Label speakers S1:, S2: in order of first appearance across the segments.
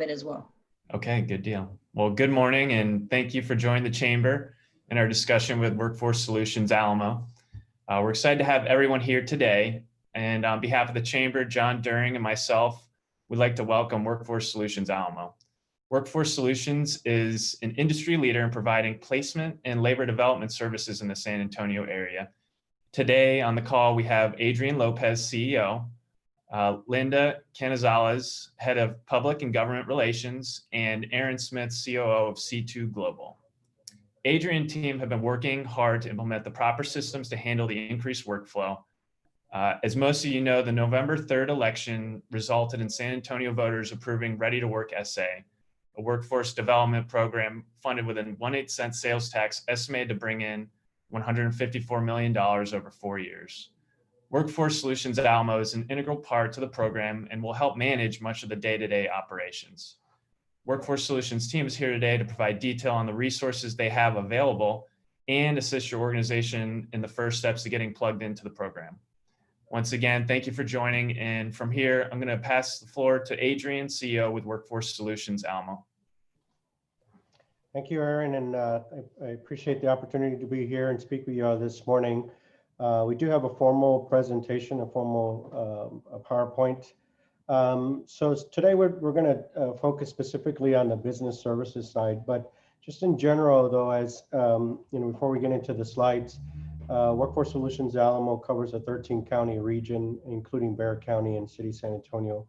S1: it as well.
S2: Okay, good deal. Well, good morning and thank you for joining the Chamber in our discussion with Workforce Solutions Alamo. We're excited to have everyone here today. And on behalf of the Chamber, John During and myself, we'd like to welcome Workforce Solutions Alamo. Workforce Solutions is an industry leader in providing placement and labor development services in the San Antonio area. Today on the call, we have Adrian Lopez, CEO, Linda Canizales, Head of Public and Government Relations, and Aaron Smith, COO of C2 Global. Adrian and team have been working hard to implement the proper systems to handle the increased workflow. As most of you know, the November 3rd election resulted in San Antonio voters approving Ready to Work SA, a workforce development program funded with a 1/8 cent sales tax estimated to bring in $154 million over 4 years. Workforce Solutions Alamo is an integral part to the program and will help manage much of the day-to-day operations. Workforce Solutions team is here today to provide detail on the resources they have available and assist your organization in the first steps to getting plugged into the program. Once again, thank you for joining. And from here, I'm going to pass the floor to Adrian, CEO with Workforce Solutions Alamo.
S3: Thank you, Aaron, and I appreciate the opportunity to be here and speak with you this morning. We do have a formal presentation, a formal PowerPoint. So today we're going to focus specifically on the business services side, but just in general, though, as before we get into the slides, Workforce Solutions Alamo covers a 13-county region, including Bexar County and City San Antonio.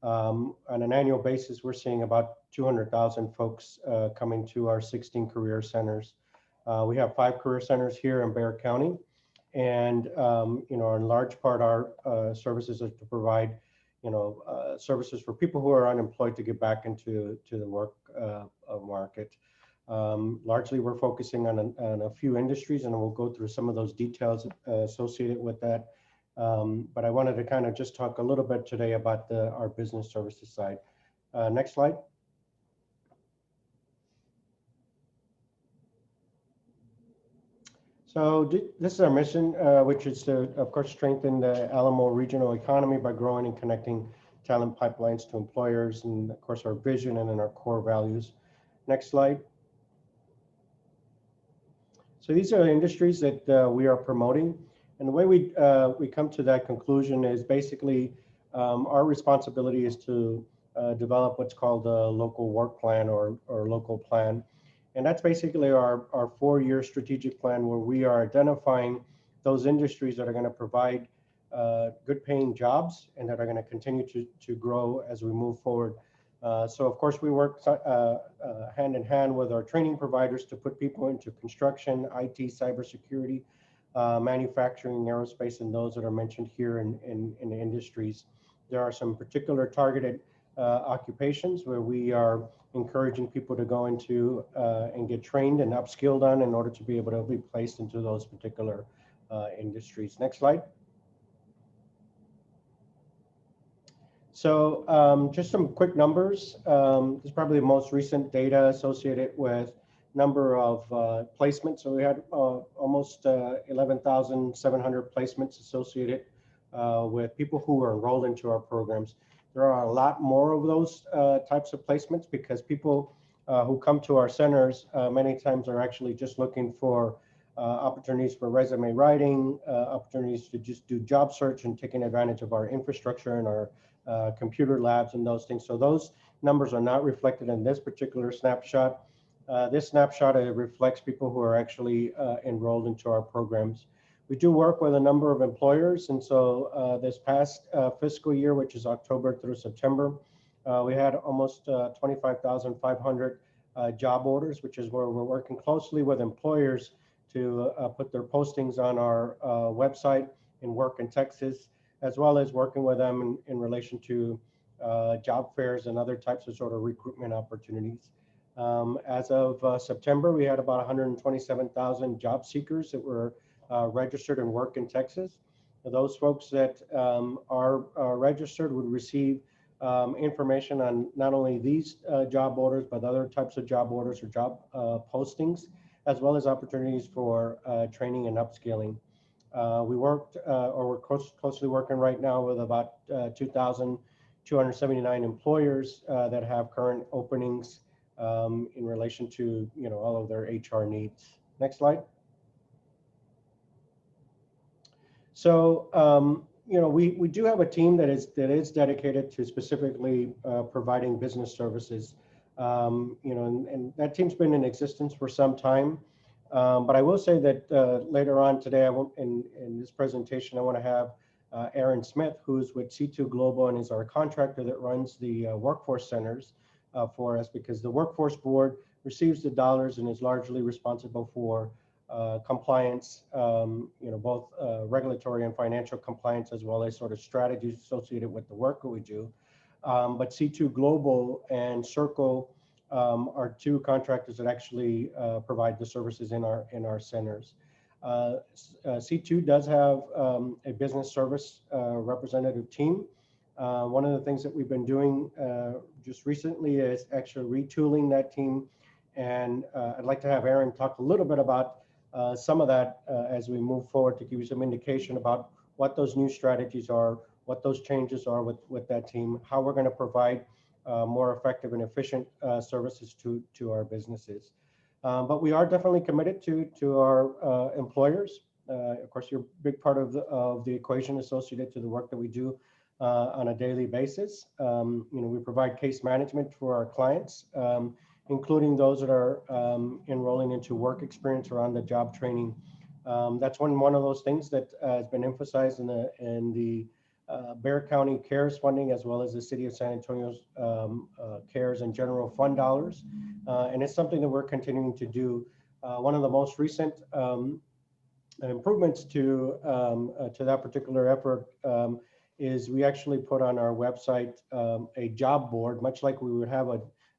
S3: On an annual basis, we're seeing about 200,000 folks coming to our 16 career centers. We have 5 career centers here in Bexar County. And, in large part, our services are to provide, services for people who are unemployed to get back into the work market. Largely, we're focusing on a few industries, and we'll go through some of those details associated with that. But I wanted to kind of just talk a little bit today about our business services side. Next slide. So this is our mission, which is to, of course, strengthen the Alamo regional economy by growing and connecting talent pipelines to employers, and of course, our vision and then our core values. Next slide. So these are the industries that we are promoting. And the way we come to that conclusion is basically our responsibility is to develop what's called a local work plan or local plan. And that's basically our 4-year strategic plan, where we are identifying those industries that are going to provide good paying jobs and that are going to continue to grow as we move forward. So of course, we work hand in hand with our training providers to put people into construction, IT, cybersecurity, manufacturing, aerospace, and those that are mentioned here in the industries. There are some particular targeted occupations where we are encouraging people to go into and get trained and upskilled on in order to be able to be placed into those particular industries. Next slide. So just some quick numbers. This is probably the most recent data associated with number of placements. So we had almost 11,700 placements associated with people who were enrolled into our programs. There are a lot more of those types of placements because people who come to our centers many times are actually just looking for opportunities for resume writing, opportunities to just do job search and taking advantage of our infrastructure and our computer labs and those things. So those numbers are not reflected in this particular snapshot. This snapshot reflects people who are actually enrolled into our programs. We do work with a number of employers, and so this past fiscal year, which is October through September, we had almost 25,500 job orders, which is where we're working closely with employers to put their postings on our website and Work in Texas, as well as working with them in relation to job fairs and other types of sort of recruitment opportunities. As of September, we had about 127,000 job seekers that were registered and work in Texas. Those folks that are registered would receive information on not only these job orders, but other types of job orders or job postings, as well as opportunities for training and upskilling. We worked, or we're closely working right now with about 2,000 279 employers that have current openings in relation to all of their HR needs. Next slide. So we do have a team that is dedicated to specifically providing business services. And that team's been in existence for some time. But I will say that later on today, in this presentation, I want to have Aaron Smith, who's with C2 Global and is our contractor that runs the workforce centers for us, because the workforce board receives the dollars and is largely responsible for compliance, both regulatory and financial compliance, as well as sort of strategies associated with the work that we do. But C2 Global and Circle are two contractors that actually provide the services in our centers. C2 does have a business service representative team. One of the things that we've been doing just recently is actually retooling that team. And I'd like to have Aaron talk a little bit about some of that as we move forward, to give you some indication about what those new strategies are, what those changes are with that team, how we're going to provide more effective and efficient services to our businesses. But we are definitely committed to our employers. Of course, you're a big part of the equation associated to the work that we do on a daily basis. We provide case management for our clients, including those that are enrolling into work experience or on the job training. That's one of those things that has been emphasized in the Bexar County CARES funding, as well as the City of San Antonio's CARES and general fund dollars. And it's something that we're continuing to do. One of the most recent improvements to that particular effort is we actually put on our website a job board, much like we would have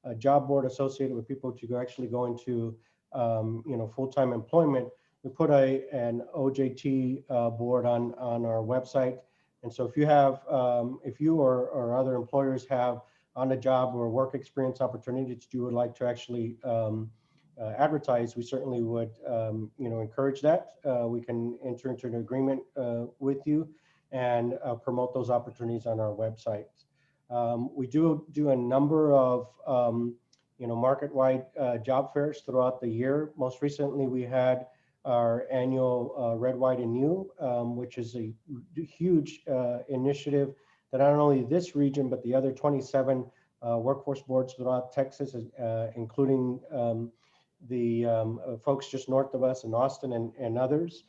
S3: a job board associated with people to actually go into full-time employment. We put an OJT board on our website. And so if you or other employers have on the job or work experience opportunities you would like to actually advertise, we certainly would encourage that. We can enter into an agreement with you and promote those opportunities on our website. We do a number of market-wide job fairs throughout the year. Most recently, we had our annual Red, White, and New, which is a huge initiative that not only this region, but the other 27 workforce boards throughout Texas, including the folks just north of us in Austin and others.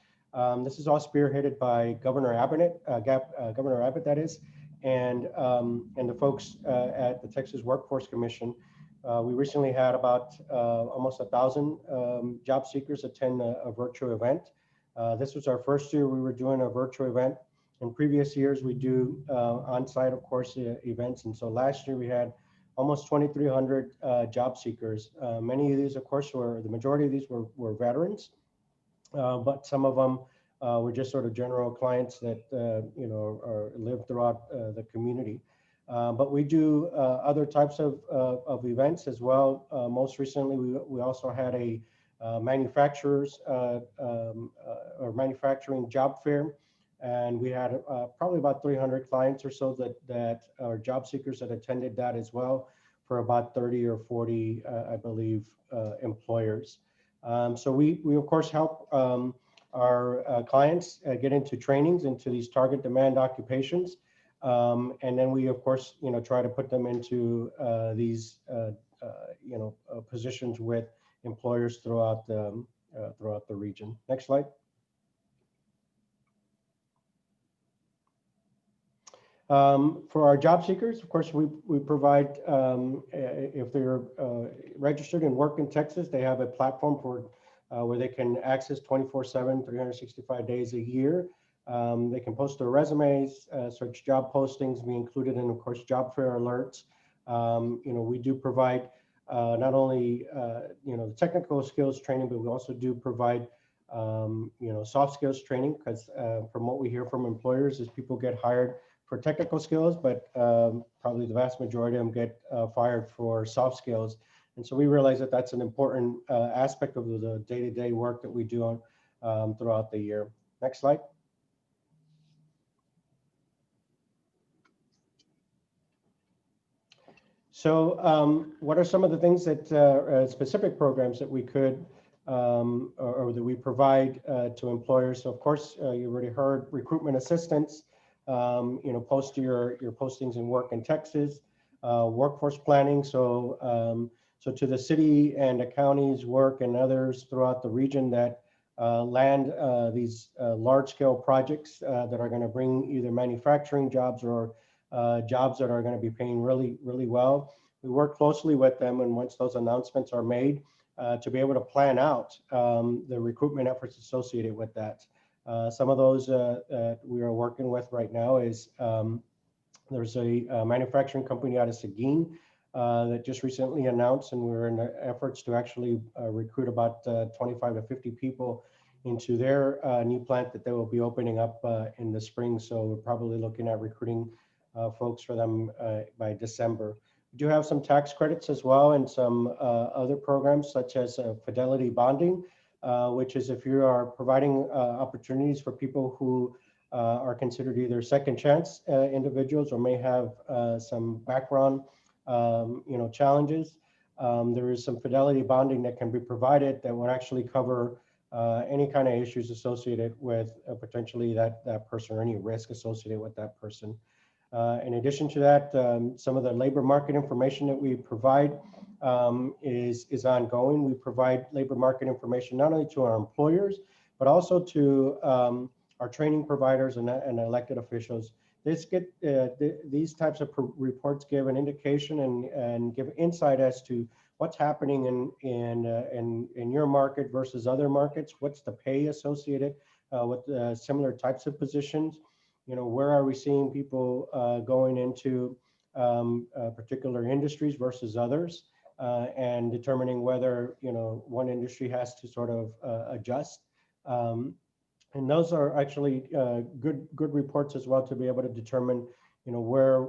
S3: This is all spearheaded by Governor Abbott, that is, and the folks at the Texas Workforce Commission. We recently had about almost 1,000 job seekers attend a virtual event. This was our first year we were doing a virtual event. In previous years, we do on-site, of course, events. And so last year we had almost 2,300 job seekers. Many of these, of course, the majority of these were veterans, but some of them were just sort of general clients that live throughout the community. But we do other types of events as well. Most recently, we also had a manufacturers or manufacturing job fair, and we had probably about 300 clients or so that are job seekers that attended that as well, for about 30 or 40, I believe, employers. So we of course help our clients get into trainings into these target demand occupations. And then we, of course, try to put them into these, positions with employers throughout the region. Next slide. For our job seekers, of course, we provide, if they're registered and work in Texas, they have a platform for where they can access 24/7, 365 days a year. They can post their resumes, search job postings, be included in, of course, job fair alerts. We do provide not only, the technical skills training, but we also do provide, soft skills training, because from what we hear from employers is people get hired for technical skills, but probably the vast majority of them get fired for soft skills. And so we realize that that's an important aspect of the day-to-day work that we do throughout the year. Next slide. What are some of the things that specific programs that we could or that we provide to employers? So of course, you already heard recruitment assistance. Post your postings in work in Texas, workforce planning. So to the city and the counties work and others throughout the region that land these large-scale projects that are going to bring either manufacturing jobs or jobs that are going to be paying really, really well. We work closely with them, and once those announcements are made, to be able to plan out the recruitment efforts associated with that. Some of those that we are working with right now is there's a manufacturing company out of Seguin that just recently announced, and we're in the efforts to actually recruit about 25 to 50 people into their new plant that they will be opening up in the spring. So we're probably looking at recruiting folks for them by December. We do have some tax credits as well and some other programs such as fidelity bonding, which is if you are providing opportunities for people who are considered either second chance individuals or may have some background challenges. There is some fidelity bonding that can be provided that would actually cover any kind of issues associated with potentially that person or any risk associated with that person. In addition to that, some of the labor market information that we provide is ongoing. We provide labor market information not only to our employers, but also to our training providers and elected officials. These types of reports give an indication and give insight as to what's happening in your market versus other markets. What's the pay associated with similar types of positions? Where are we seeing people going into particular industries versus others, and determining whether one industry has to sort of adjust. And those are actually good reports as well to be able to determine where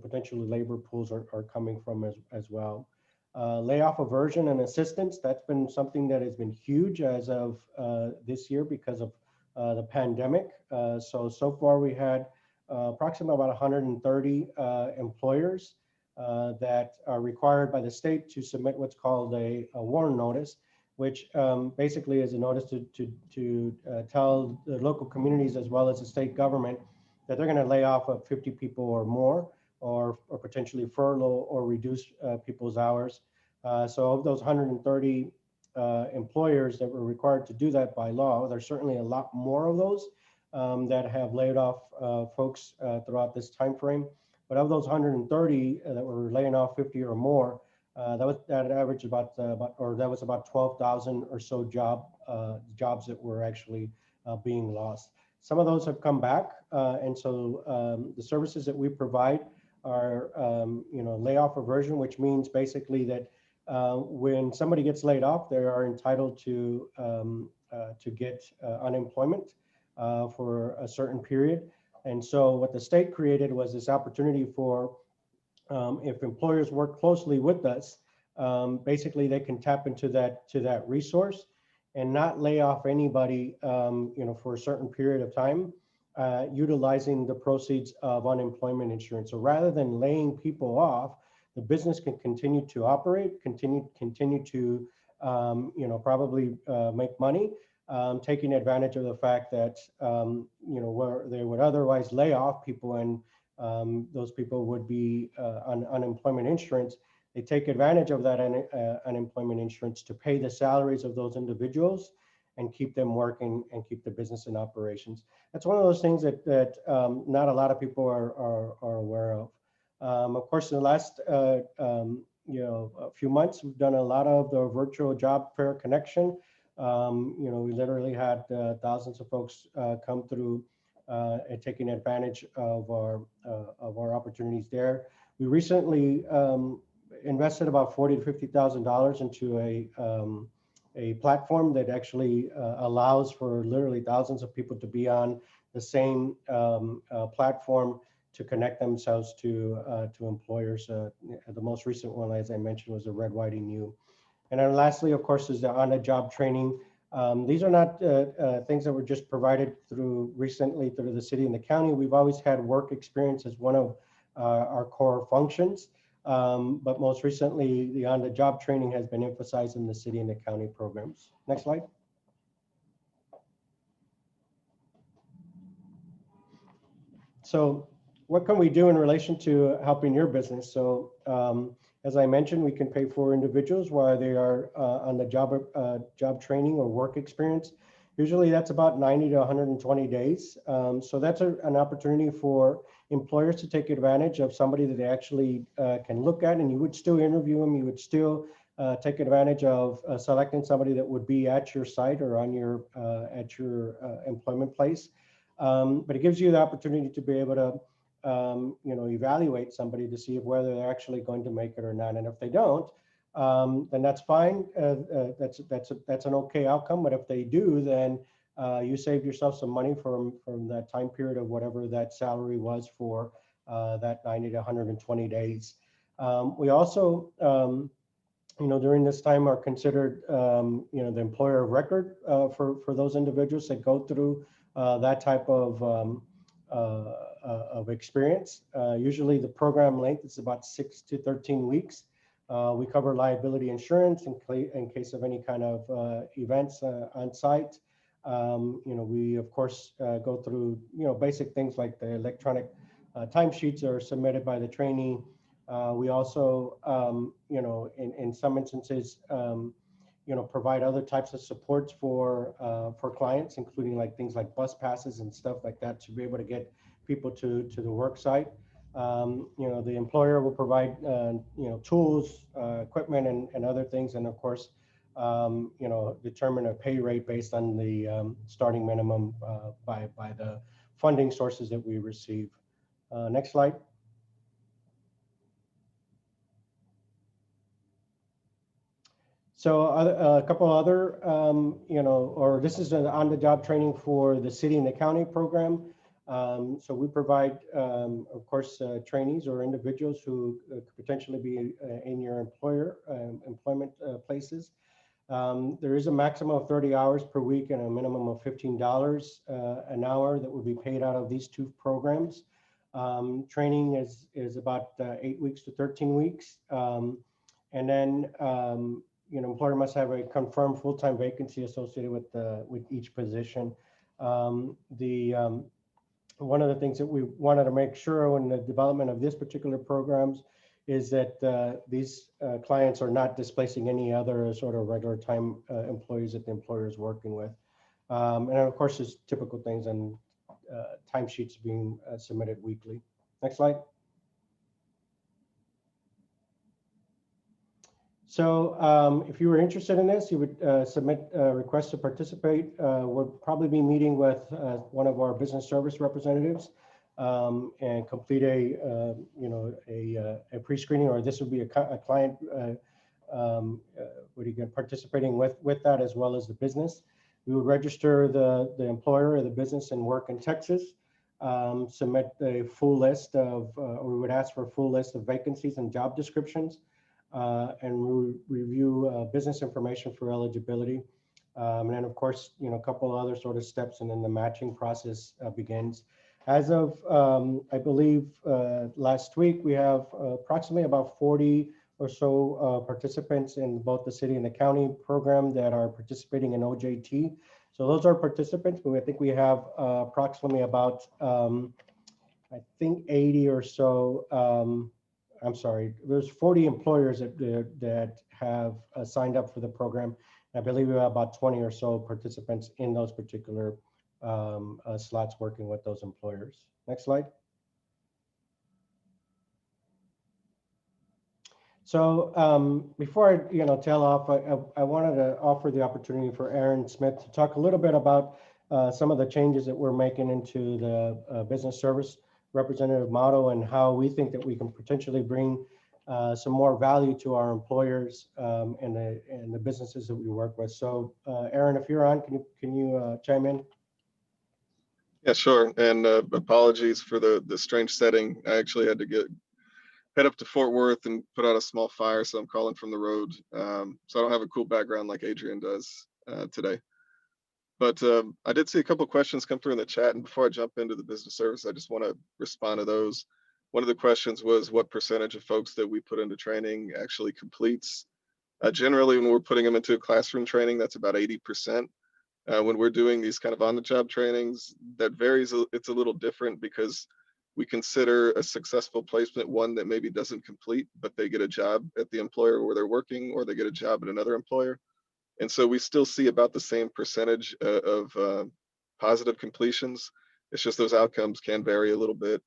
S3: potentially labor pools are coming from as well. Layoff aversion and assistance, that's been something that has been huge as of this year because of the pandemic. So far we had approximately about 130 employers that are required by the state to submit what's called a warn notice, which basically is a notice to tell the local communities as well as the state government that they're going to lay off of 50 people or more, or potentially furlough or reduce people's hours. So of those 130 employers that were required to do that by law, there's certainly a lot more of those that have laid off folks throughout this time frame. But of those 130 that were laying off 50 or more, that average that was about 12,000 or so jobs that were actually being lost. Some of those have come back, and so the services that we provide are layoff aversion, which means basically that when somebody gets laid off, they are entitled to get unemployment for a certain period. And so what the state created was this opportunity for if employers work closely with us, basically they can tap into that resource and not lay off anybody for a certain period of time, utilizing the proceeds of unemployment insurance. So rather than laying people off, the business can continue to operate, continue to probably make money, taking advantage of the fact that where they would otherwise lay off people and those people would be on unemployment insurance. They take advantage of that unemployment insurance to pay the salaries of those individuals and keep them working and keep the business in operations. That's one of those things that not a lot of people are aware of. Of course, in the last a few months, we've done a lot of the virtual job fair connection. We literally had thousands of folks come through and taking advantage of our opportunities there. We recently invested about $40,000 to $50,000 into a platform that actually allows for literally thousands of people to be on the same platform to connect themselves to employers. The most recent one, as I mentioned, was the Red, White, and U. And then lastly, of course, is the on-the-job training. These are not things that were just provided recently through the city and the county. We've always had work experience as one of our core functions. But most recently, the on-the-job training has been emphasized in the city and the county programs. Next slide. So what can we do in relation to helping your business? So as I mentioned, we can pay for individuals while they are on the job training or work experience. Usually that's about 90 to 120 days. So that's an opportunity for employers to take advantage of somebody that they actually can look at, and you would still interview them. You would still take advantage of selecting somebody that would be at your site or on your employment place. But it gives you the opportunity to be able to evaluate somebody to see if whether they're actually going to make it or not. And if they don't, then that's fine. That's an okay outcome. But if they do, then you save yourself some money from that time period of whatever that salary was for that 90 to 120 days. We also, during this time are considered, the employer of record for those individuals that go through that type of experience. Usually the program length is about 6 to 13 weeks. We cover liability insurance in case of any kind of events on site. We of course go through basic things like the electronic timesheets are submitted by the trainee. We also, in some instances, provide other types of supports for clients, including like things like bus passes and stuff like that to be able to get people to the work site. The employer will provide, tools, equipment, and other things, and of course, determine a pay rate based on the starting minimum by the funding sources that we receive. Next slide. So a couple other, or this is an on-the-job training for the city and the county program. So we provide, of course, trainees or individuals who could potentially be in your employment places. There is a maximum of 30 hours per week and a minimum of $15 an hour that would be paid out of these two programs. Training is about 8 weeks to 13 weeks. And then, employer must have a confirmed full-time vacancy associated with each position. One of the things that we wanted to make sure in the development of this particular programs is that these clients are not displacing any other sort of regular time employees that the employer is working with. And of course, there's typical things and timesheets being submitted weekly. Next slide. So if you were interested in this, you would submit a request to participate. We'll probably be meeting with one of our business service representatives and complete a pre-screening, or this would be a client participating with that as well as the business. We would register the employer or the business and work in Texas, submit a full list of, or we would ask for a full list of vacancies and job descriptions. And review business information for eligibility. And then of course, a couple of other sort of steps, and then the matching process begins. As of, I believe, last week, we have approximately about 40 or so participants in both the city and the county program that are participating in OJT. So those are participants, but I think we have approximately about, I think 80 or so, I'm sorry, there's 40 employers that have signed up for the program. I believe we have about 20 or so participants in those particular slots working with those employers. Next slide. So before I tail off, I wanted to offer the opportunity for Aaron Smith to talk a little bit about some of the changes that we're making into the business service representative model and how we think that we can potentially bring some more value to our employers and the businesses that we work with. So Aaron, if you're on, can you chime in?
S1: Yeah, sure. And apologies for the strange setting. I actually had to head up to Fort Worth and put out a small fire, so I'm calling from the road. So I don't have a cool background like Adrian does today. But I did see a couple of questions come through in the chat, and before I jump into the business service, I just want to respond to those. one of the questions was what percentage of folks that we put into training actually completes. Generally, when we're putting them into classroom training, that's about 80%. When we're doing these kind of on-the-job trainings, that varies. It's a little different because we consider a successful placement one that maybe doesn't complete, but they get a job at the employer where they're working, or they get a job at another employer. And so we still see about the same percentage of positive completions. It's just those outcomes can vary a little bit.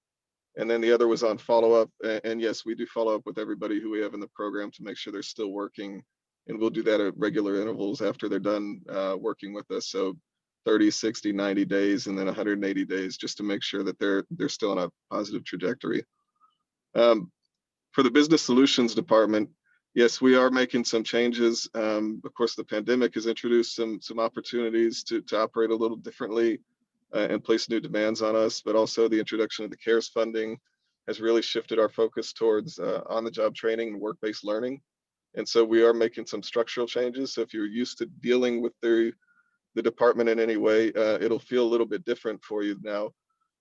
S1: And then the other was on follow-up. And yes, we do follow up with everybody who we have in the program to make sure they're still working. And we'll do that at regular intervals after they're done working with us. So 30, 60, 90 days, and then 180 days, just to make sure that they're still on a positive trajectory. For the business solutions department, yes, we are making some changes. Of course, the pandemic has introduced some opportunities to operate a little differently and place new demands on us, but also the introduction of the CARES funding has really shifted our focus towards on-the-job training and work-based learning. And so we are making some structural changes. So if you're used to dealing with the department in any way, it'll feel a little bit different for you now.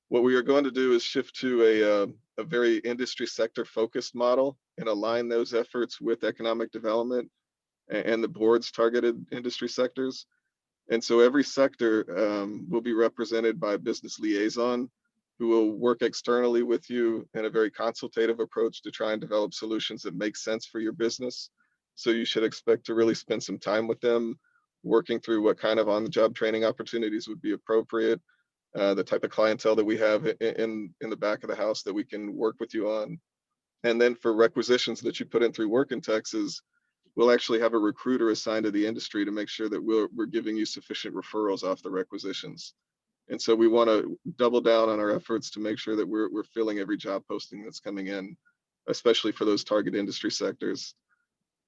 S1: What we are going to do is shift to a very industry sector focused model and align those efforts with economic development and the board's targeted industry sectors. And so every sector will be represented by a business liaison who will work externally with you in a very consultative approach to try and develop solutions that make sense for your business. So you should expect to really spend some time with them, working through what kind of on-the-job training opportunities would be appropriate, the type of clientele that we have in the back of the house that we can work with you on. And then for requisitions that you put in through Work in Texas, we'll actually have a recruiter assigned to the industry to make sure that we're giving you sufficient referrals off the requisitions. And so we want to double down on our efforts to make sure that we're filling every job posting that's coming in, especially for those target industry sectors.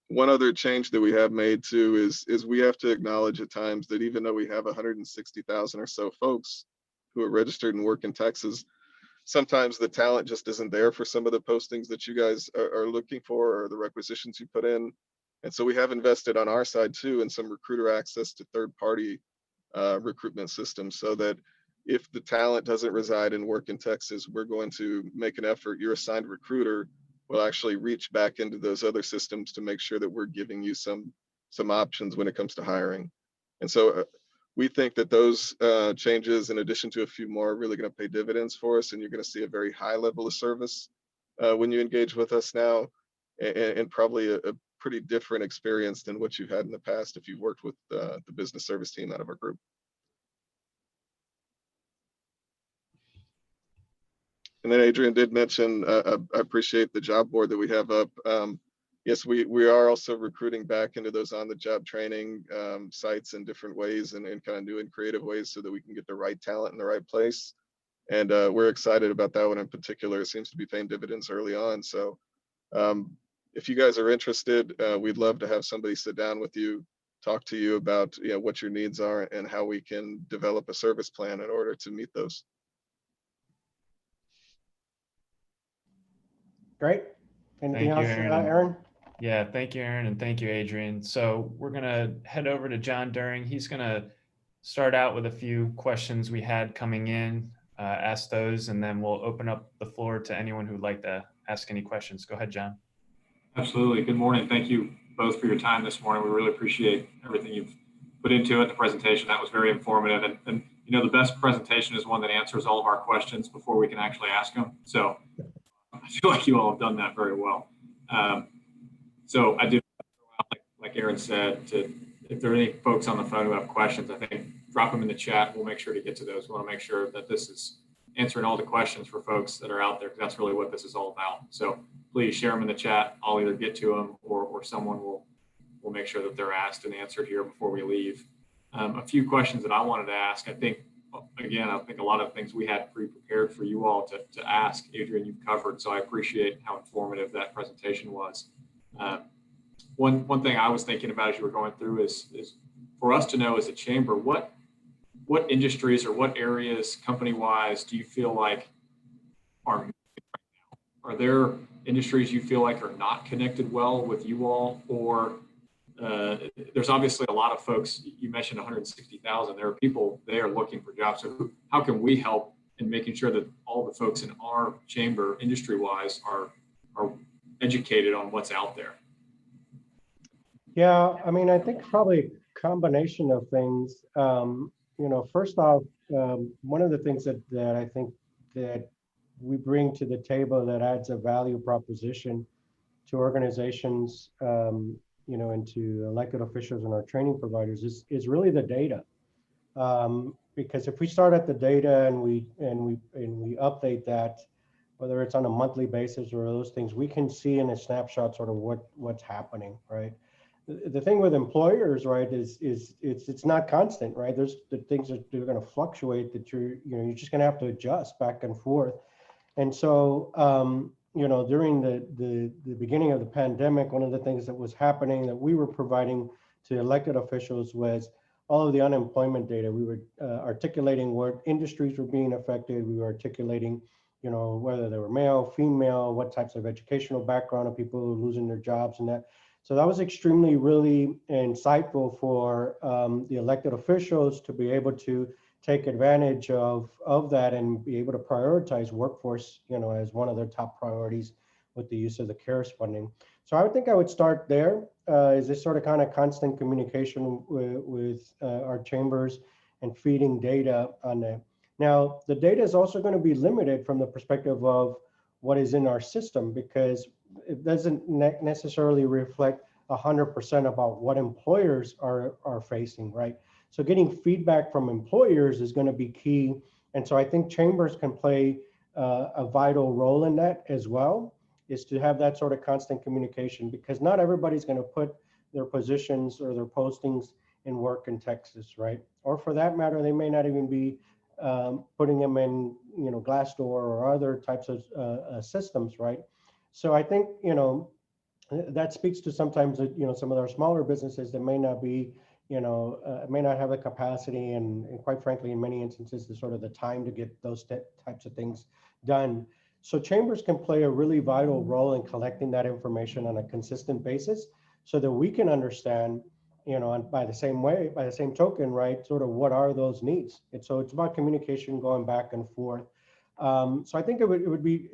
S1: One other change that we have made too is we have to acknowledge at times that even though we have 160,000 or so folks who are registered and work in Texas, sometimes the talent just isn't there for some of the postings that you guys are looking for or the requisitions you put in. And so we have invested on our side too in some recruiter access to third-party recruitment systems, so that if the talent doesn't reside and work in Texas, we're going to make an effort. Your assigned recruiter will actually reach back into those other systems to make sure that we're giving you some options when it comes to hiring. And so we think that those changes, in addition to a few more, are really going to pay dividends for us, and you're going to see a very high level of service when you engage with us now, and probably a pretty different experience than what you've had in the past if you've worked with the business service team out of our group. And then Adrian did mention, I appreciate the job board that we have up. Yes, we are also recruiting back into those on-the-job training sites in different ways and kind of new and creative ways so that we can get the right talent in the right place. And we're excited about that one in particular. It seems to be paying dividends early on. So if you guys are interested, we'd love to have somebody sit down with you, talk to you about what your needs are and how we can develop a service plan in order to meet those.
S3: Great. Anything
S2: Thank you,
S3: else,
S2: Aaron.
S3: Aaron?
S2: Yeah, thank you, Aaron, and thank you, Adrian. So we're going to head over to John During. He's going to start out with a few questions we had coming in, ask those, and then we'll open up the floor to anyone who'd like to ask any questions. Go ahead, John.
S4: Absolutely. Good morning. Thank you both for your time this morning. We really appreciate everything you've put into it, the presentation. That was very informative. And the best presentation is one that answers all of our questions before we can actually ask them. So I feel like you all have done that very well. So I do, like Aaron said, if there are any folks on the phone who have questions, I think drop them in the chat. We'll make sure to get to those. We want to make sure that this is answering all the questions for folks that are out there, because that's really what this is all about. So please share them in the chat. I'll either get to them or someone will make sure that they're asked and answered here before we leave. A few questions that I wanted to ask. I think a lot of things we had pre-prepared for you all to ask, Adrian, you've covered. So I appreciate how informative that presentation was. One thing I was thinking about as you were going through is for us to know as a chamber, what industries or what areas company-wise do you feel like are there industries you feel like are not connected well with you all, or there's obviously a lot of folks, you mentioned 160,000, there are people there looking for jobs. So how can we help and making sure that all the folks in our chamber, industry-wise, are educated on what's out there?
S3: Yeah, I mean, I think probably a combination of things. First off, one of the things that I think that we bring to the table that adds a value proposition to organizations, and to elected officials and our training providers is really the data. Because if we start at the data and we update that, whether it's on a monthly basis or those things, we can see in a snapshot sort of what's happening, right? The thing with employers, right, is it's not constant, right? There's the things that are going to fluctuate that you're just going to have to adjust back and forth. And so, during the beginning of the pandemic, one of the things that was happening that we were providing to elected officials was all of the unemployment data. We were articulating what industries were being affected. We were articulating, whether they were male, female, what types of educational background of people who are losing their jobs and that. So that was extremely, really insightful for the elected officials to be able to take advantage of that and be able to prioritize workforce, as one of their top priorities with the use of the CARES funding. So I would think I would start there. Is this sort of kind of constant communication with our chambers and feeding data on that. Now, the data is also going to be limited from the perspective of what is in our system, because it doesn't necessarily reflect 100% about what employers are facing, right? So getting feedback from employers is going to be key. And so I think chambers can play a vital role in that as well, is to have that sort of constant communication, because not everybody's going to put their positions or their postings in work in Texas, right? Or for that matter, they may not even be putting them in, Glassdoor or other types of systems, right? So I think, that speaks to sometimes, some of our smaller businesses that may not be, may not have the capacity and quite frankly, in many instances, the sort of the time to get those types of things done. So chambers can play a really vital role in collecting that information on a consistent basis so that we can understand, and by the same token, right, sort of what are those needs. And so it's about communication going back and forth. So I think it would be,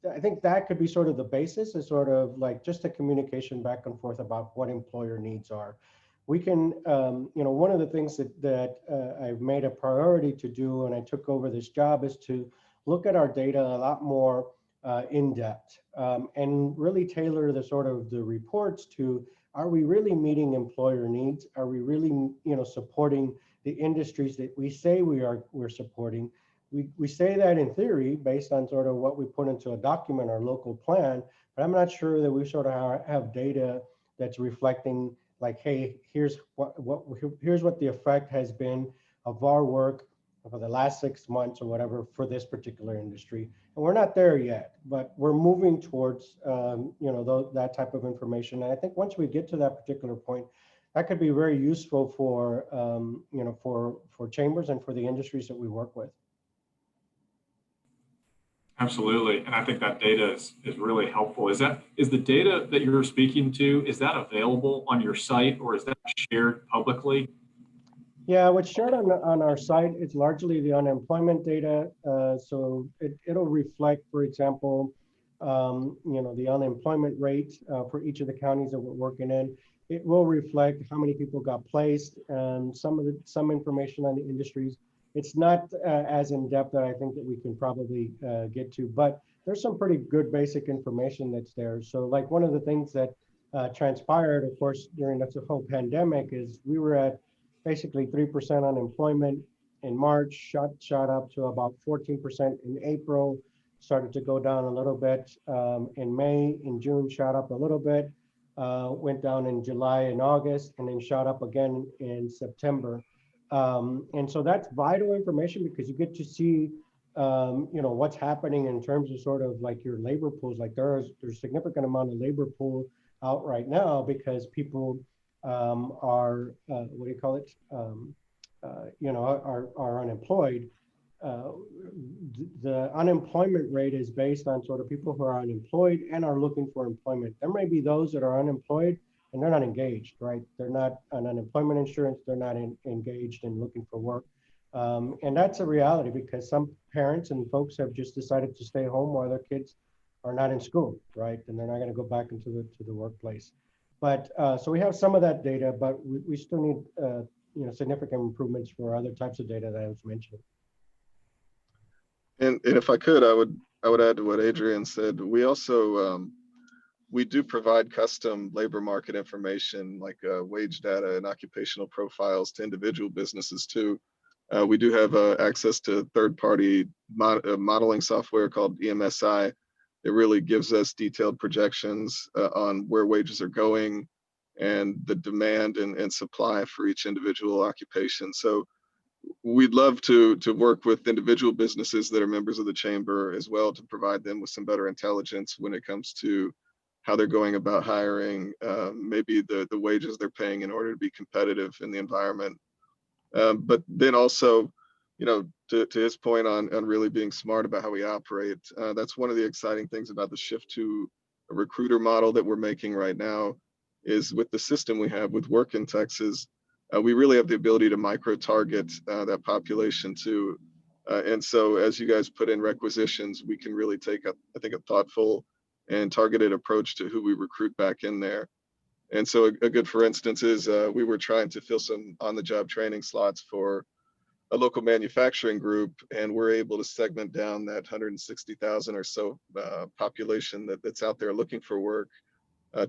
S3: I think that could be sort of the basis, is sort of like just a communication back and forth about what employer needs are. We can, one of the things that I've made a priority to do when I took over this job is to look at our data a lot more in depth and really tailor the sort of the reports to, are we really meeting employer needs? Are we really, supporting the industries that we say we're supporting? We say that in theory based on sort of what we put into a document, our local plan, but I'm not sure that we sort of have data that's reflecting like, hey, here's what the effect has been of our work for the last 6 months or whatever for this particular industry. And we're not there yet, but we're moving towards that type of information. And I think once we get to that particular point, that could be very useful for for chambers and for the industries that we work with.
S4: Absolutely. And I think that data is really helpful. Is the data that you're speaking to, is that available on your site or is that shared publicly?
S3: Yeah, what's shared on our site, it's largely the unemployment data. So it'll reflect, for example, the unemployment rate for each of the counties that we're working in. It will reflect how many people got placed, some information on the industries. It's not as in depth that I think that we can probably get to, but there's some pretty good basic information that's there. So like one of the things that transpired, of course, during this whole pandemic is we were at basically 3% unemployment in March, shot up to about 14% in April, started to go down a little bit in May, in June, shot up a little bit, went down in July and August, and then shot up again in September. And so that's vital information because you get to see, what's happening in terms of sort of like your labor pools. Like there's a significant amount of labor pool out right now because people are unemployed. The unemployment rate is based on sort of people who are unemployed and are looking for employment. There may be those that are unemployed and they're not engaged, right? They're not on unemployment insurance. They're not engaged in looking for work. And that's a reality because some parents and folks have just decided to stay home while their kids are not in school, right? And they're not going to go back into the workplace. But so we have some of that data, but we still need significant improvements for other types of data that I was mentioning.
S1: And if I could, I would add to what Adrian said. We also we do provide custom labor market information like wage data and occupational profiles to individual businesses too. We do have access to third-party modeling software called EMSI. It really gives us detailed projections on where wages are going and the demand and supply for each individual occupation. So we'd love to work with individual businesses that are members of the chamber as well to provide them with some better intelligence when it comes to how they're going about hiring, maybe the wages they're paying in order to be competitive in the environment. But then also, to his point on really being smart about how we operate, that's one of the exciting things about the shift to a recruiter model that we're making right now is with the system we have with Work in Texas, we really have the ability to micro target that population too. And so as you guys put in requisitions, we can really take I think a thoughtful and targeted approach to who we recruit back in there. And so a good, for instance, is we were trying to fill some on-the-job training slots for a local manufacturing group, and we're able to segment down that 160,000 or so population that's out there looking for work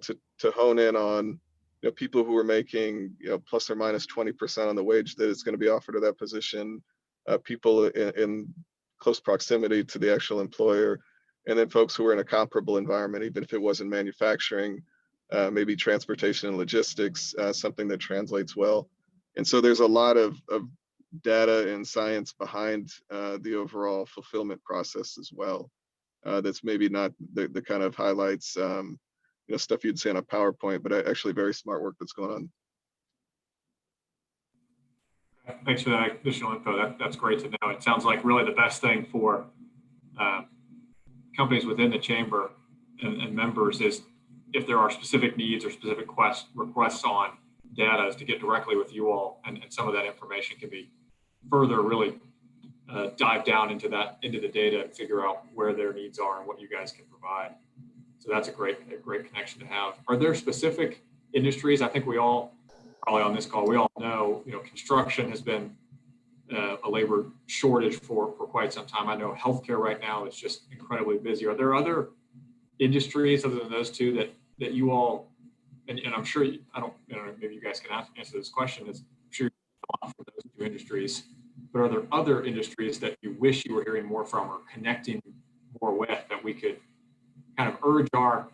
S1: to hone in on people who are making plus or minus 20% on the wage that is going to be offered to that position, people in close proximity to the actual employer, and then folks who are in a comparable environment, even if it wasn't manufacturing, maybe transportation and logistics, something that translates well. And so there's a lot of data and science behind the overall fulfillment process as well. That's maybe not the kind of highlights, stuff you'd see on a PowerPoint, but actually very smart work that's going on.
S4: Thanks for that additional info. That's great to know. It sounds like really the best thing for companies within the chamber and members is if there are specific needs or specific requests on data is to get directly with you all, and some of that information can be further really dive down into the data and figure out where their needs are and what you guys can provide. So that's a great connection to have. Are there specific industries? I think we all probably on this call, we all know, construction has been a labor shortage for quite some time. I know healthcare right now is just incredibly busy. Are there other industries other than those two that you all, and I'm sure, maybe you guys can answer this question, I'm sure you're for those two industries, but are there other industries that you wish you were hearing more from or connecting more with that we could kind of urge our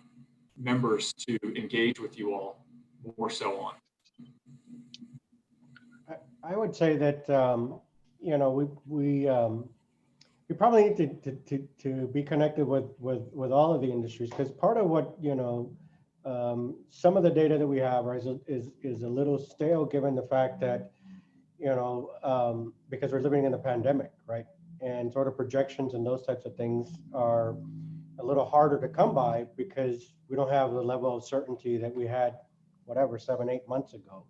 S4: members to engage with you all more so on?
S3: I would say that we probably need to be connected with all of the industries, because part of what some of the data that we have is a little stale given the fact that because we're living in a pandemic, right? And sort of projections and those types of things are a little harder to come by because we don't have the level of certainty that we had, 7-8 months ago.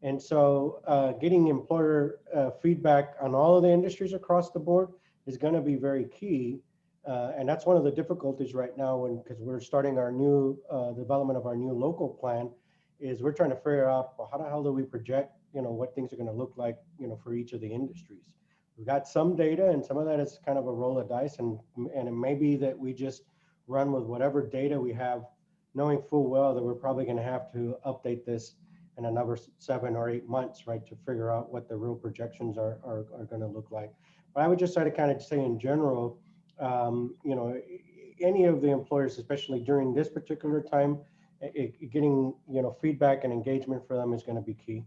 S3: And so getting employer feedback on all of the industries across the board is going to be very key. And that's one of the difficulties right now because we're starting our new development of our new local plan, is we're trying to figure out, well, how the hell do we project, what things are going to look like, for each of the industries. We've got some data, and some of that is kind of a roll of dice, and it may be that we just run with whatever data we have, knowing full well that we're probably going to have to update this in another 7 or 8 months, right, to figure out what the real projections are going to look like. But I would just try to kind of say in general, any of the employers, especially during this particular time, getting feedback and engagement for them is going to be key.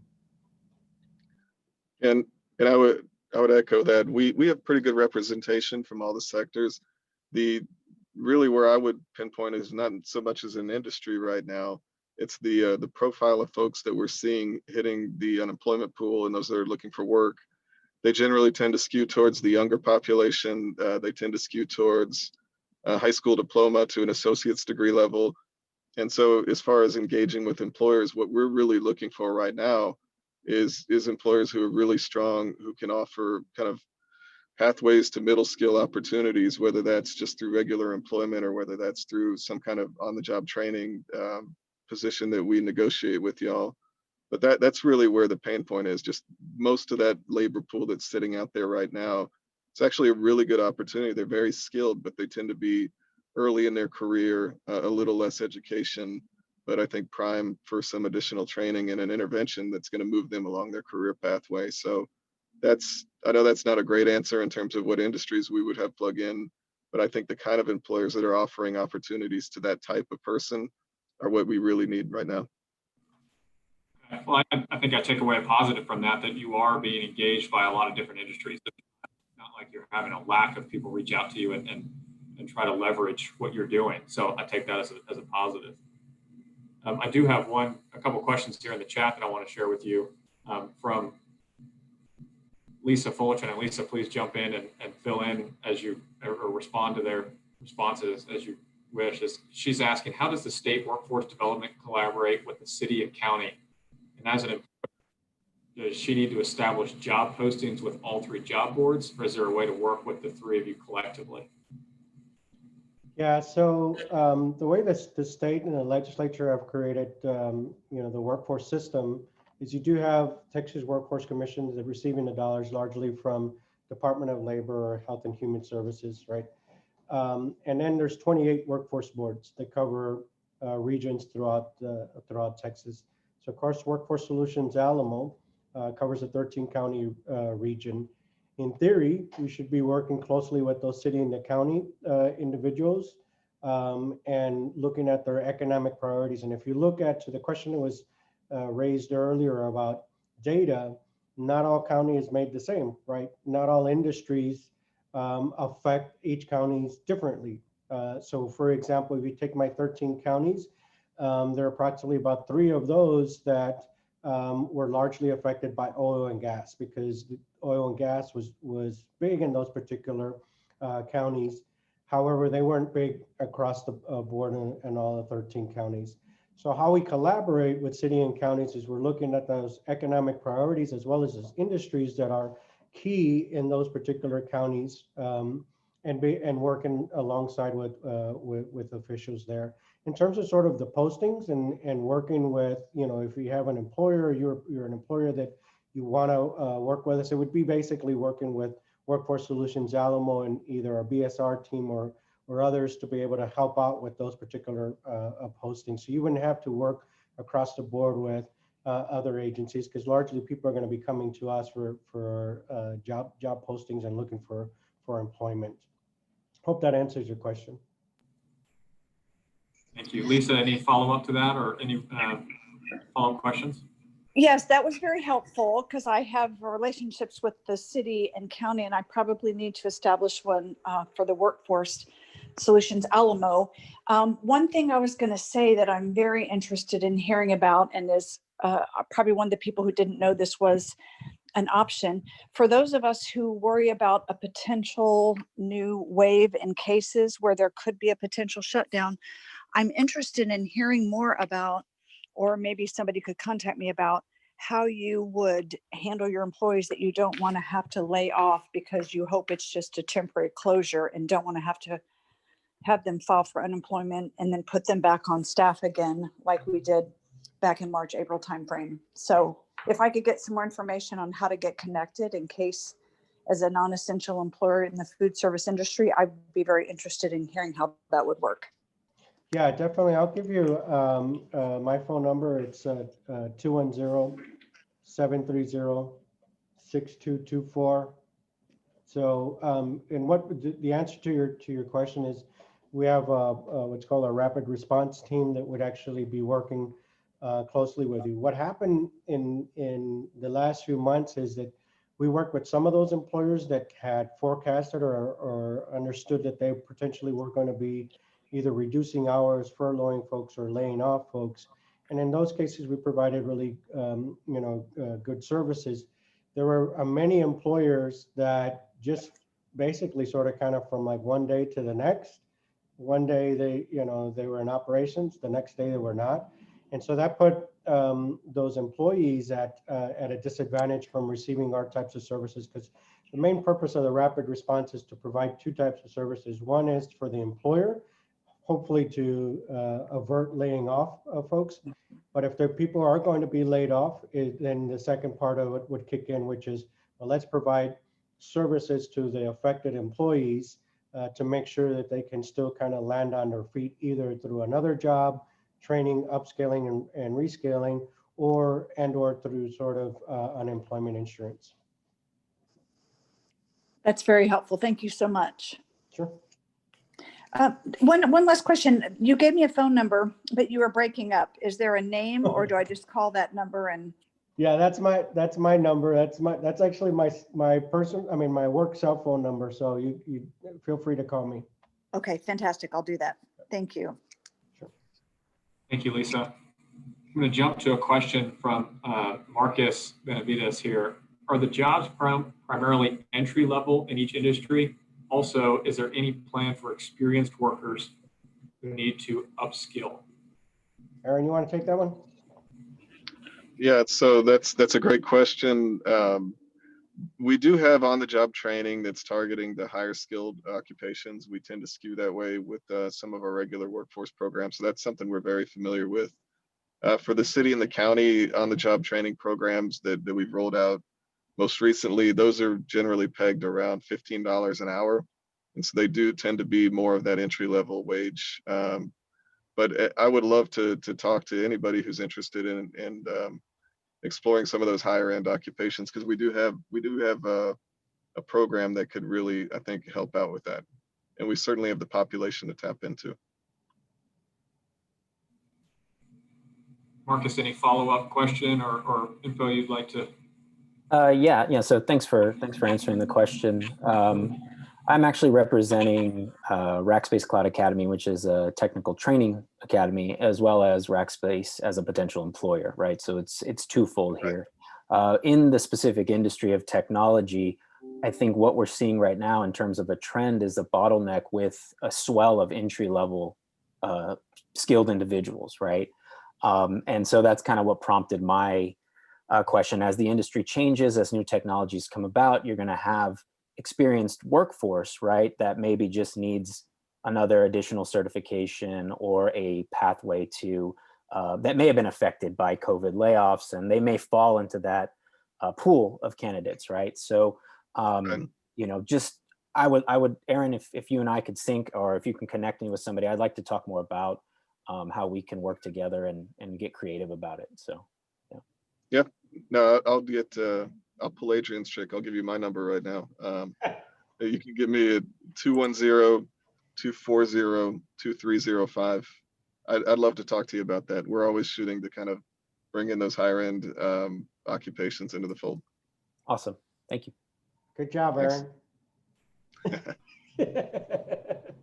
S1: And I would echo that. We have pretty good representation from all the sectors. The really where I would pinpoint is not so much as an industry right now. It's the profile of folks that we're seeing hitting the unemployment pool and those that are looking for work. They generally tend to skew towards the younger population. They tend to skew towards a high school diploma to an associate's degree level. And so as far as engaging with employers, what we're really looking for right now is employers who are really strong, who can offer kind of pathways to middle skill opportunities, whether that's just through regular employment or whether that's through some kind of on the job training position that we negotiate with y'all. But that's really where the pain point is. Just most of that labor pool that's sitting out there right now, it's actually a really good opportunity. They're very skilled, but they tend to be early in their career, a little less education, but I think prime for some additional training and an intervention that's going to move them along their career pathway. So I know that's not a great answer in terms of what industries we would have plug in, but I think the kind of employers that are offering opportunities to that type of person are what we really need right now.
S4: Well, I think I take away a positive from that, that you are being engaged by a lot of different industries. It's not like you're having a lack of people reach out to you and try to leverage what you're doing. So I take that as a positive. I do have a couple questions here in the chat that I want to share with you from Lisa Fullerton. And Lisa, please jump in and fill in as you or respond to their responses as you wish. She's asking, how does the state workforce development collaborate with the city and county? And as an employer, does she need to establish job postings with all three job boards, or is there a way to work with the three of you collectively?
S3: Yeah, so the way the state and the legislature have created, the workforce system is you do have Texas Workforce Commissions that receiving the dollars largely from Department of Labor or Health and Human Services, right? And then there's 28 workforce boards that cover regions throughout Texas. So of course, Workforce Solutions Alamo covers a 13 county region. In theory, we should be working closely with those city and the county individuals and looking at their economic priorities. And if you look at to the question that was raised earlier about data, not all county is made the same, right? Not all industries affect each counties differently. So for example, if you take my 13 counties, there are approximately about 3 of those that were largely affected by oil and gas, because the oil and gas was big in those particular counties. However, they weren't big across the board in all the 13 counties. So how we collaborate with city and counties is we're looking at those economic priorities as well as those industries that are key in those particular counties, and working alongside with officials there. In terms of sort of the postings and working with, if you have an employer, you're an employer that you want to work with us, it would be basically working with Workforce Solutions Alamo and either a BSR team or others to be able to help out with those particular postings. So you wouldn't have to work across the board with other agencies, because largely people are going to be coming to us for job postings and looking for employment. Hope that answers your question.
S4: Thank you. Lisa, any follow-up to that or any follow-up questions?
S5: Yes, that was very helpful, because I have relationships with the city and county, and I probably need to establish one for the Workforce Solutions Alamo. One thing I was going to say that I'm very interested in hearing about, and is probably one of the people who didn't know this was an option, for those of us who worry about a potential new wave in cases where there could be a potential shutdown. I'm interested in hearing more about, or maybe somebody could contact me about, how you would handle your employees that you don't want to have to lay off because you hope it's just a temporary closure and don't want to have them file for unemployment and then put them back on staff again, like we did back in March, April timeframe. So if I could get some more information on how to get connected in case, as a non-essential employer in the food service industry, I'd be very interested in hearing how that would work.
S3: Yeah, definitely. I'll give you my phone number. It's 210-730-6224. So, and what the answer to your question is, we have what's called a rapid response team that would actually be working closely with you. What happened in the last few months is that we worked with some of those employers that had forecasted or understood that they potentially were going to be either reducing hours, furloughing folks, or laying off folks. And in those cases, we provided really, good services. There were many employers that just basically sort of kind of from like one day to the next. One day they were in operations, the next day they were not. And so that put those employees at a disadvantage from receiving our types of services, because the main purpose of the rapid response is to provide two types of services. One is for the employer, hopefully to avert laying off of folks. But if the people are going to be laid off, then the second part of it would kick in, which is, well, let's provide services to the affected employees to make sure that they can still kind of land on their feet, either through another job, training, upscaling, and rescaling, or through sort of unemployment insurance.
S5: That's very helpful. Thank you so much.
S3: Sure.
S5: One last question. You gave me a phone number, but you were breaking up. Is there a name, or do I just call that number? And
S3: yeah, that's my number. That's actually my my work cell phone number. So you feel free to call me.
S5: okay, fantastic. I'll do that. Thank you.
S3: Sure.
S4: Thank you, Lisa. I'm going to jump to a question from Marcus Benavides here. Are the jobs primarily entry level in each industry? Also, is there any plan for experienced workers who need to upskill?
S3: Aaron, you want to take that one?
S1: Yeah, so that's a great question. We do have on-the-job training that's targeting the higher skilled occupations. We tend to skew that way with some of our regular workforce programs. So that's something we're very familiar with. For the city and the county on-the-job training programs that we've rolled out most recently, those are generally pegged around $15 an hour. And so they do tend to be more of that entry-level wage. But I would love to talk to anybody who's interested in exploring some of those higher end occupations, because we do have a program that could really, I think, help out with that. And we certainly have the population to tap into.
S4: Marcus, any follow-up question or info you'd like to?
S6: Yeah. So thanks for answering the question. I'm actually representing Rackspace Cloud Academy, which is a technical training academy, as well as Rackspace as a potential employer, right? So it's twofold here. In the specific industry of technology, I think what we're seeing right now in terms of a trend is a bottleneck with a swell of entry-level skilled individuals, right? And so that's kind of what prompted my question. As the industry changes, as new technologies come about, you're going to have experienced workforce, right? That maybe just needs another additional certification or a pathway to that may have been affected by COVID layoffs, and they may fall into that pool of candidates, right? So, you know, just I would, Aaron, if you and I could sync, or if you can connect me with somebody, I'd like to talk more about how we can work together and get creative about it. So, yeah.
S1: Yeah, no, I'll pull Adrian's trick. I'll give you my number right now. You can get me at 210-240-2305. I'd love to talk to you about that. We're always shooting to kind of bring in those higher end occupations into the fold.
S6: Awesome. Thank you.
S3: Good job, Aaron.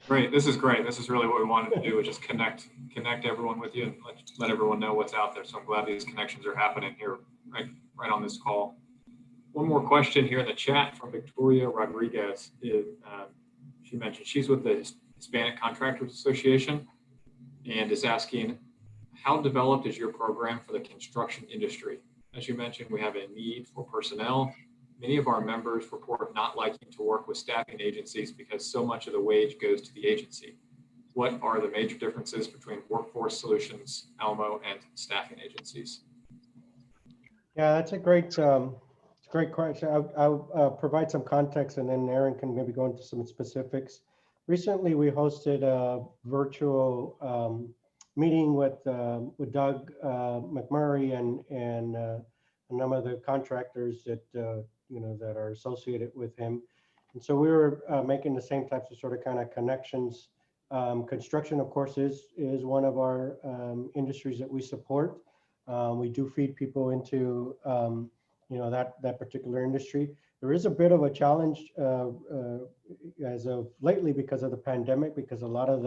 S4: Great. This is great. This is really what we wanted to do, is just connect everyone with you and let everyone know what's out there. So I'm glad these connections are happening here right on this call. One more question here in the chat from Victoria Rodriguez. She mentioned she's with the Hispanic Contractors Association and is asking, how developed is your program for the construction industry? As you mentioned, we have a need for personnel. Many of our members report not liking to work with staffing agencies because so much of the wage goes to the agency. What are the major differences between Workforce Solutions Alamo and staffing agencies?
S3: Yeah, that's a great question. I'll provide some context, and then Aaron can maybe go into some specifics. Recently, we hosted a virtual meeting with Doug McMurray and a number of the contractors that that are associated with him. And so we were making the same types of sort of kind of connections. Construction, of course, is one of our industries that we support. We do feed people into that particular industry. There is a bit of a challenge as of lately because of the pandemic, because a lot of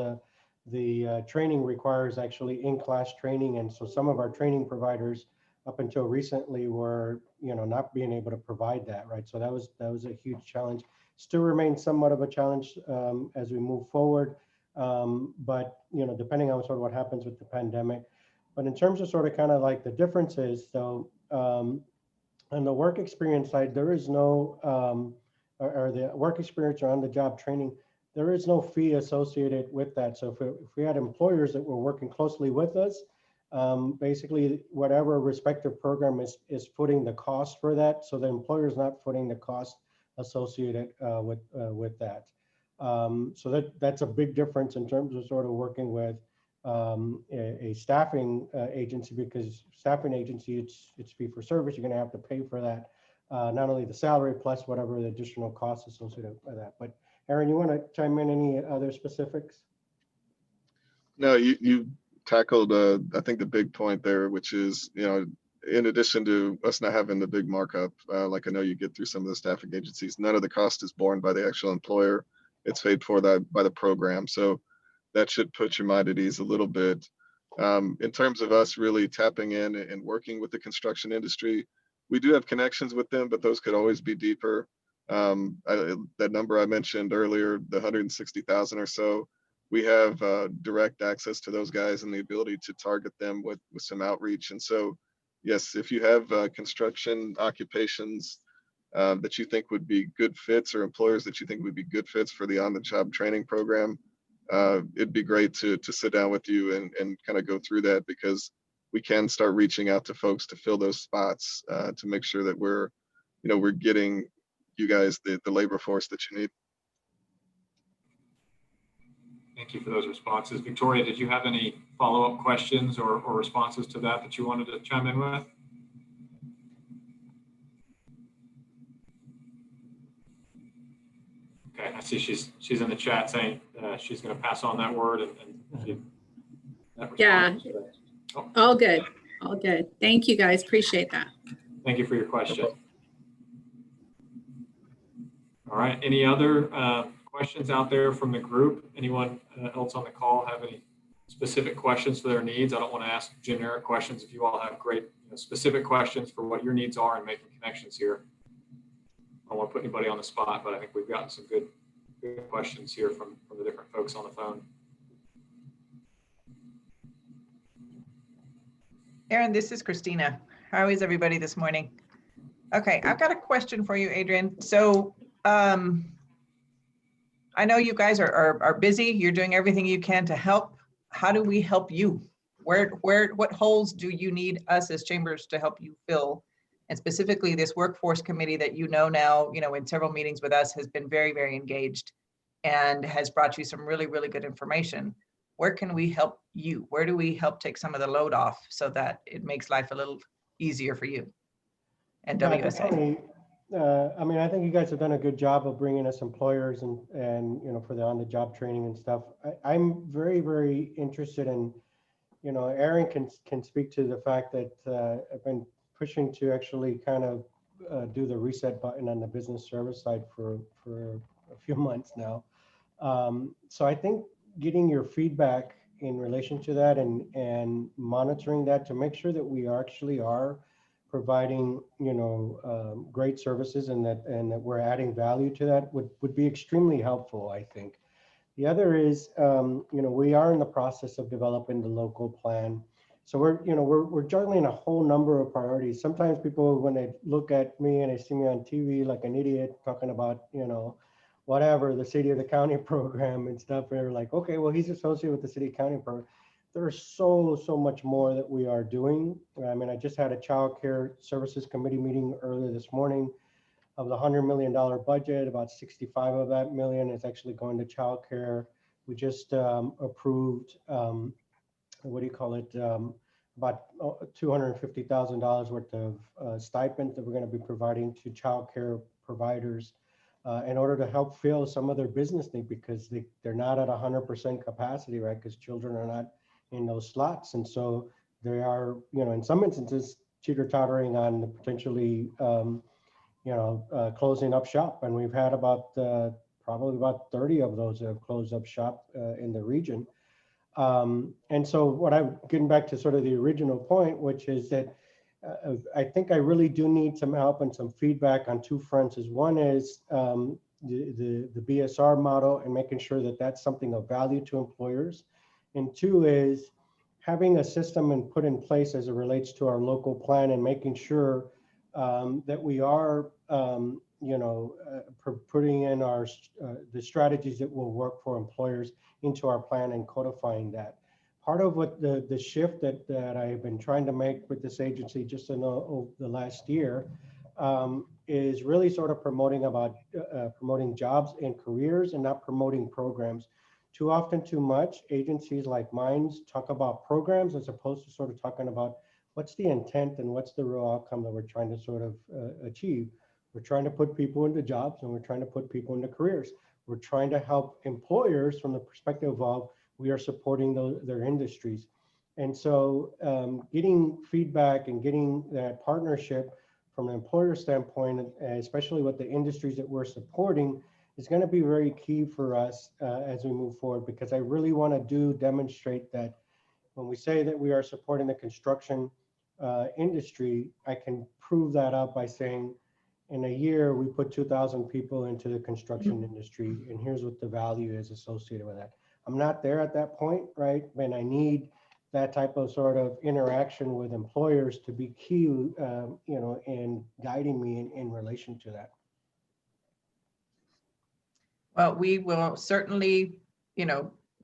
S3: the training requires actually in-class training, and so some of our training providers up until recently were not being able to provide that, right? So that was a huge challenge. Still remains somewhat of a challenge as we move forward, but depending on sort of what happens with the pandemic. But in terms of sort of kind of like the differences, though, on the work experience side, there is no, or the work experience or on the job training, there is no fee associated with that. So if we had employers that were working closely with us, basically whatever respective program is footing the cost for that. So the employer is not footing the cost associated with that. So that's a big difference in terms of sort of working with a staffing agency, because staffing agency, it's fee for service. You're going to have to pay for that, not only the salary plus whatever the additional costs associated with that. But Aaron, you want to chime in any other specifics?
S1: No, you tackled, I think, the big point there, which is, in addition to us not having the big markup, like I know you get through some of the staffing agencies, none of the cost is borne by the actual employer. It's paid for that by the program. So that should put your mind at ease a little bit. In terms of us really tapping in and working with the construction industry, we do have connections with them, but those could always be deeper. That number I mentioned earlier, the 160,000 or so, we have direct access to those guys and the ability to target them with some outreach. And so, yes, if you have construction occupations that you think would be good fits, or employers that you think would be good fits for the on-the-job training program, it'd be great to sit down with you and kind of go through that, because we can start reaching out to folks to fill those spots to make sure that we're getting you guys the labor force that you need.
S4: Thank you for those responses. Victoria, did you have any follow-up questions or responses to that you wanted to chime in with? Okay, I see she's in the chat saying she's going to pass on that word that
S7: yeah.
S4: Oh.
S7: All good. All good. Thank you, guys. Appreciate that.
S4: Thank you for your question. All right. Any other questions out there from the group? Anyone else on the call have any specific questions for their needs? I don't want to ask generic questions. If you all have great specific questions for what your needs are and making connections here, I don't want to put anybody on the spot, but I think we've gotten some good questions here from the different folks on the phone.
S8: Aaron, this is Christina. How is everybody this morning? Okay, I've got a question for you, Adrian. So I know you guys are busy. You're doing everything you can to help. How do we help you? What holes do you need us as chambers to help you fill? And specifically, this workforce committee that now, in several meetings with us has been very, very engaged and has brought you some really, really good information. Where can we help you? Where do we help take some of the load off so that it makes life a little easier for you and WSA?
S3: I mean, I think you guys have done a good job of bringing us employers and for the on-the-job training and stuff. I'm very, very interested in, Aaron can speak to the fact that I've been pushing to actually kind of do the reset button on the business service side for a few months now. So I think getting your feedback in relation to that and monitoring that to make sure that we actually are providing great services and that we're adding value to that would be extremely helpful, I think. The other is we are in the process of developing the local plan. So we're juggling a whole number of priorities. Sometimes people, when they look at me and they see me on TV like an idiot talking about whatever, the city or the county program and stuff, they're like, okay, well, he's associated with the city county program. There's so much more that we are doing. I mean, I just had a child care services committee meeting earlier this morning. Of the $100 million budget, about 65 of that million is actually going to child care. We just approved, about $250,000 worth of stipends that we're going to be providing to child care providers in order to help fill some of their business need, because they're not at 100% capacity, right? Because children are not in those slots. And so they are, in some instances, teeter-tottering on potentially, closing up shop. And we've had probably about 30 of those that have closed up shop in the region. And so what I'm getting back to sort of the original point, which is that I think I really do need some help and some feedback on two fronts. One is the BSR model and making sure that that's something of value to employers. And two is having a system and put in place as it relates to our local plan and making sure that we are, putting in the strategies that will work for employers into our plan and codifying that. Part of what the shift that I've been trying to make with this agency just in the last year is really sort of promoting jobs and careers and not promoting programs. Too often, too much, agencies like mine talk about programs as opposed to sort of talking about what's the intent and what's the real outcome that we're trying to sort of achieve. We're trying to put people into jobs and we're trying to put people into careers. We're trying to help employers from the perspective of we are supporting their industries. And so getting feedback and getting that partnership from an employer standpoint, especially with the industries that we're supporting, is going to be very key for us as we move forward, because I really want to demonstrate that when we say that we are supporting the construction industry, I can prove that out by saying in a year, we put 2,000 people into the construction industry, and here's what the value is associated with that. I'm not there at that point, right? And I need that type of sort of interaction with employers to be key, in guiding me in relation to that.
S8: Well, we will certainly,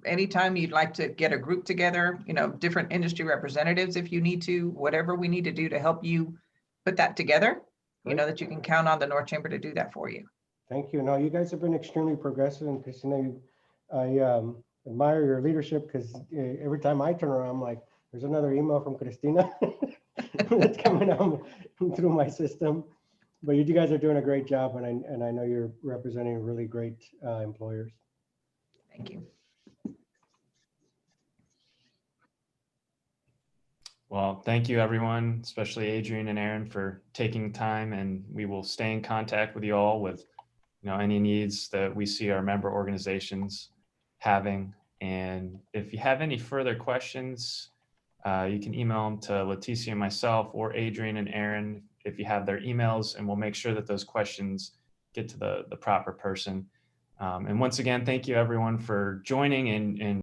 S8: anytime you'd like to get a group together, different industry representatives, if you need to, whatever we need to do to help you put that together, you know that you can count on the North Chamber to do that for you.
S3: Thank you. No, you guys have been extremely progressive, and Christina, I admire your leadership, because every time I turn around, I'm like, there's another email from Christina that's coming out through my system. But you guys are doing a great job, and I know you're representing really great employers.
S8: Thank you.
S2: Well, thank you everyone, especially Adrian and Aaron, for taking time, and we will stay in contact with you all with any needs that we see our member organizations having. And if you have any further questions, you can email them to Leticia and myself, or Adrian and Aaron if you have their emails, and we'll make sure that those questions get to the proper person. And once again, thank you everyone for joining and